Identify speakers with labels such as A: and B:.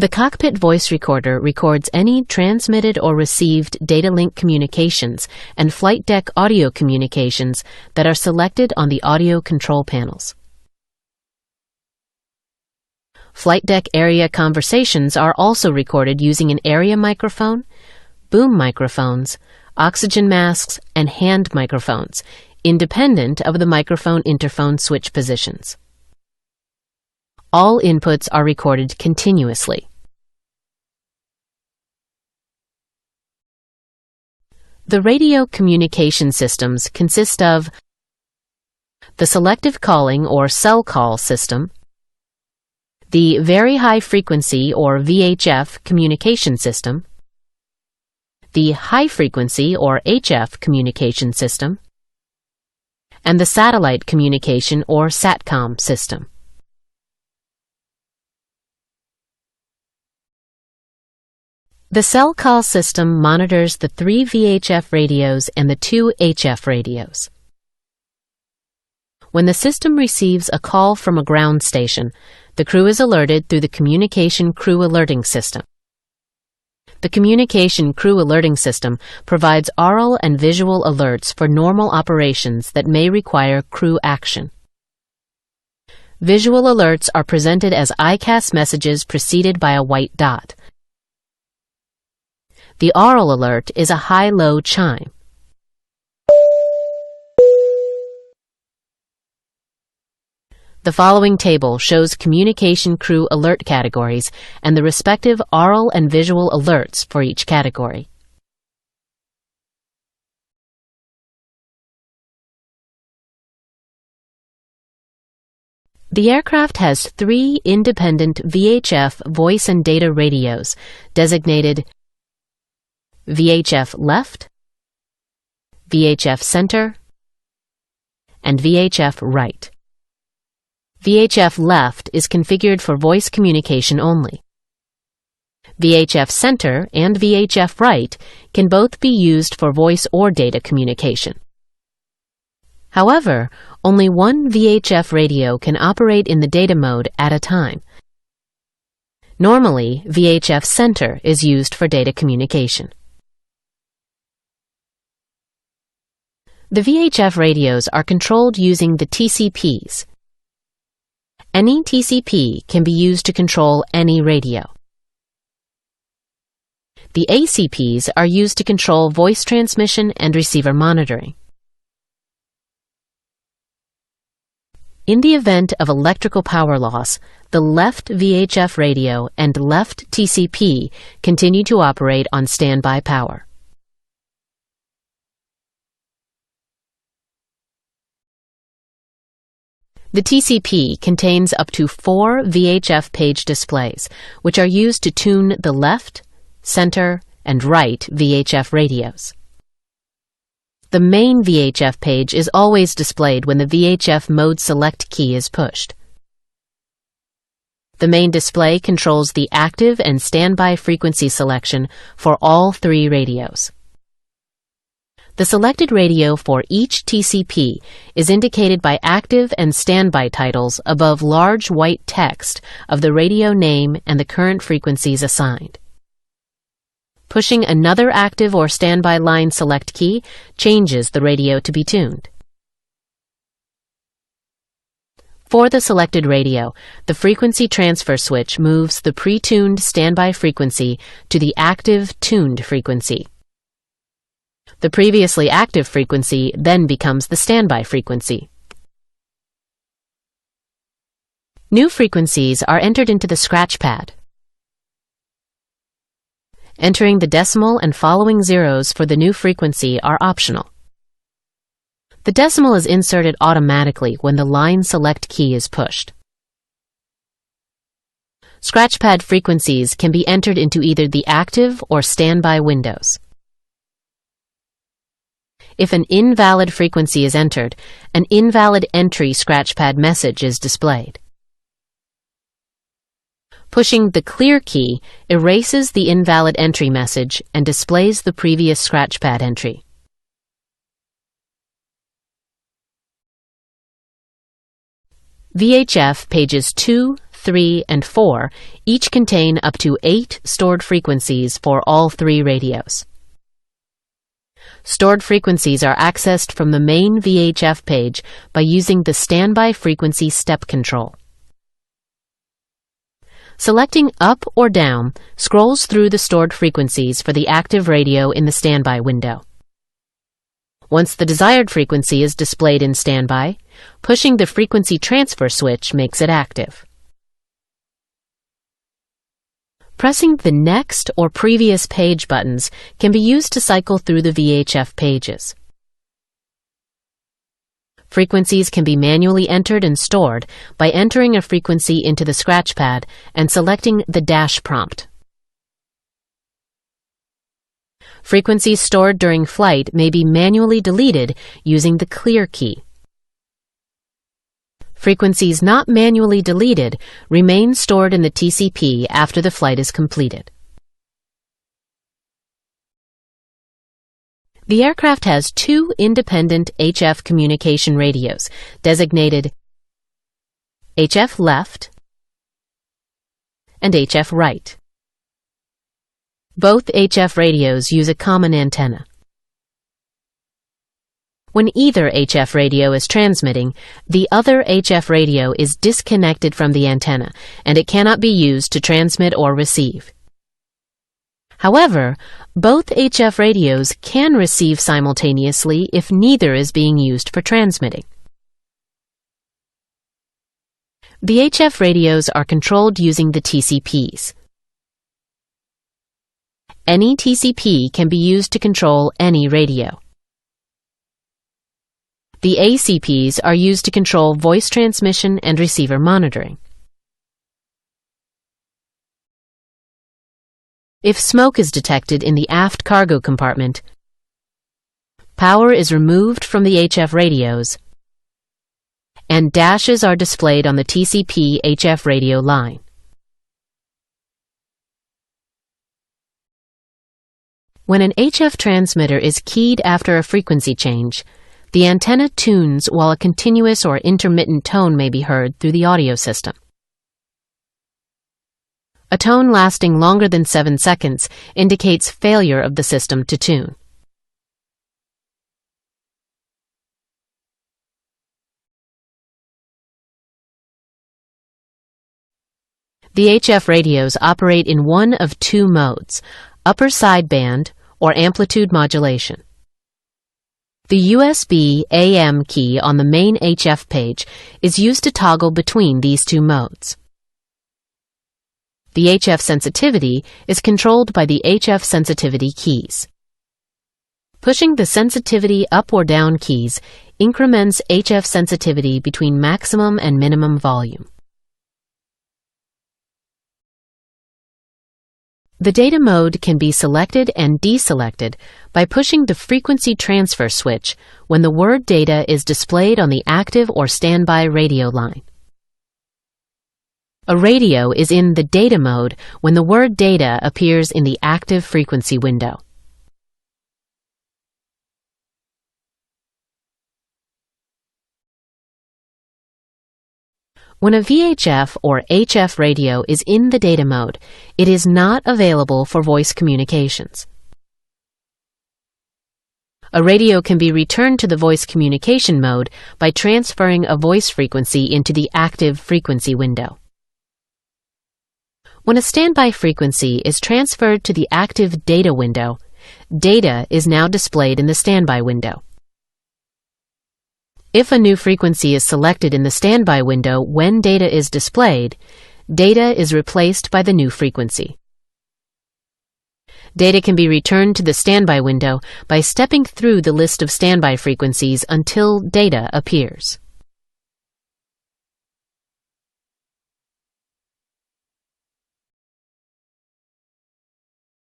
A: The cockpit voice recorder records any transmitted or received data link communications and flight deck audio communications that are selected on the audio control panels. Flight deck area conversations are also recorded using an area microphone, boom microphones, oxygen masks, and hand microphones, independent of the microphone interphone switch positions. All inputs are recorded continuously. The radio communication systems consist of the selective calling or cell call system, the very high frequency or VHF communication system, the high frequency or HF communication system, and the satellite communication or SATCOM system. The cell call system monitors the 3 VHF radios and the 2 HF radios. When the system receives a call from a ground station, the crew is alerted through the Communication Crew Alerting System. The Communication Crew Alerting System provides aural and visual alerts for normal operations that may require crew action. Visual alerts are presented as ICAS messages preceded by a white dot. The aural alert is a high-low chime. The following table shows communication crew alert categories and the respective aural and visual alerts for each category. The aircraft has 3 independent VHF voice and data radios designated VHF left, VHF center, and VHF right. VHF left is configured for voice communication only. VHF center and VHF right can both be used for voice or data communication. However, only one VHF radio can operate in the data mode at a time. Normally, VHF center is used for data communication. The VHF radios are controlled using the TCPs. Any TCP can be used to control any radio. The ACPs are used to control voice transmission and receiver monitoring. In the event of electrical power loss, the left VHF radio and left TCP continue to operate on standby power. The TCP contains up to 4 VHF page displays, which are used to tune the left, center, and right VHF radios. The main VHF page is always displayed when the VHF mode select key is pushed. The main display controls the active and standby frequency selection for all 3 radios. The selected radio for each TCP is indicated by active and standby titles above large white text of the radio name and the current frequencies assigned. Pushing another active or standby line select key changes the radio to be tuned. For the selected radio, the frequency transfer switch moves the pre-tuned standby frequency to the active tuned frequency. The previously active frequency then becomes the standby frequency. New frequencies are entered into the scratch pad. Entering the decimal and following zeros for the new frequency are optional. The decimal is inserted automatically when the line select key is pushed. Scratchpad frequencies can be entered into either the active or standby windows. If an invalid frequency is entered, an invalid entry scratchpad message is displayed. Pushing the clear key erases the invalid entry message and displays the previous scratchpad entry. VHF pages 2, 3, and 4 each contain up to 8 stored frequencies for all 3 radios. Stored frequencies are accessed from the main VHF page by using the standby frequency step control. Selecting up or down scrolls through the stored frequencies for the active radio in the standby window. Once the desired frequency is displayed in standby, pushing the frequency transfer switch makes it active. Pressing the Next or Previous Page buttons can be used to cycle through the VHF pages. Frequencies can be manually entered and stored by entering a frequency into the scratch pad and selecting the dash prompt. Frequencies stored during flight may be manually deleted using the clear key. Frequencies not manually deleted remain stored in the TCP after the flight is completed. The aircraft has 2 independent HF communication radios, designated HF left and HF right. Both HF radios use a common antenna. When either HF radio is transmitting, the other HF radio is disconnected from the antenna, and it cannot be used to transmit or receive. However, both HF radios can receive simultaneously if neither is being used for transmitting. The HF radios are controlled using the TCPs. Any TCP can be used to control any radio. The ACPs are used to control voice transmission and receiver monitoring. If smoke is detected in the aft cargo compartment, power is removed from the HF radios, and dashes are displayed on the TCP HF radio line. When an HF transmitter is keyed after a frequency change, the antenna tunes while a continuous or intermittent tone may be heard through the audio system. A tone lasting longer than 7 seconds indicates failure of the system to tune. The HF radios operate in one of 2 modes, upper sideband or amplitude modulation. The USB AM key on the main HF page is used to toggle between these 2 modes. The HF sensitivity is controlled by the HF sensitivity keys. Pushing the sensitivity up or down keys increments HF sensitivity between maximum and minimum volume. The data mode can be selected and deselected by pushing the frequency transfer switch when the word data is displayed on the active or standby radio line. A radio is in the data mode when the word data appears in the active frequency window. When a VHF or HF radio is in the data mode, it is not available for voice communications. A radio can be returned to the voice communication mode by transferring a voice frequency into the active frequency window. When a standby frequency is transferred to the active data window, data is now displayed in the standby window. If a new frequency is selected in the standby window when data is displayed, data is replaced by the new frequency. Data can be returned to the standby window by stepping through the list of standby frequencies until data appears.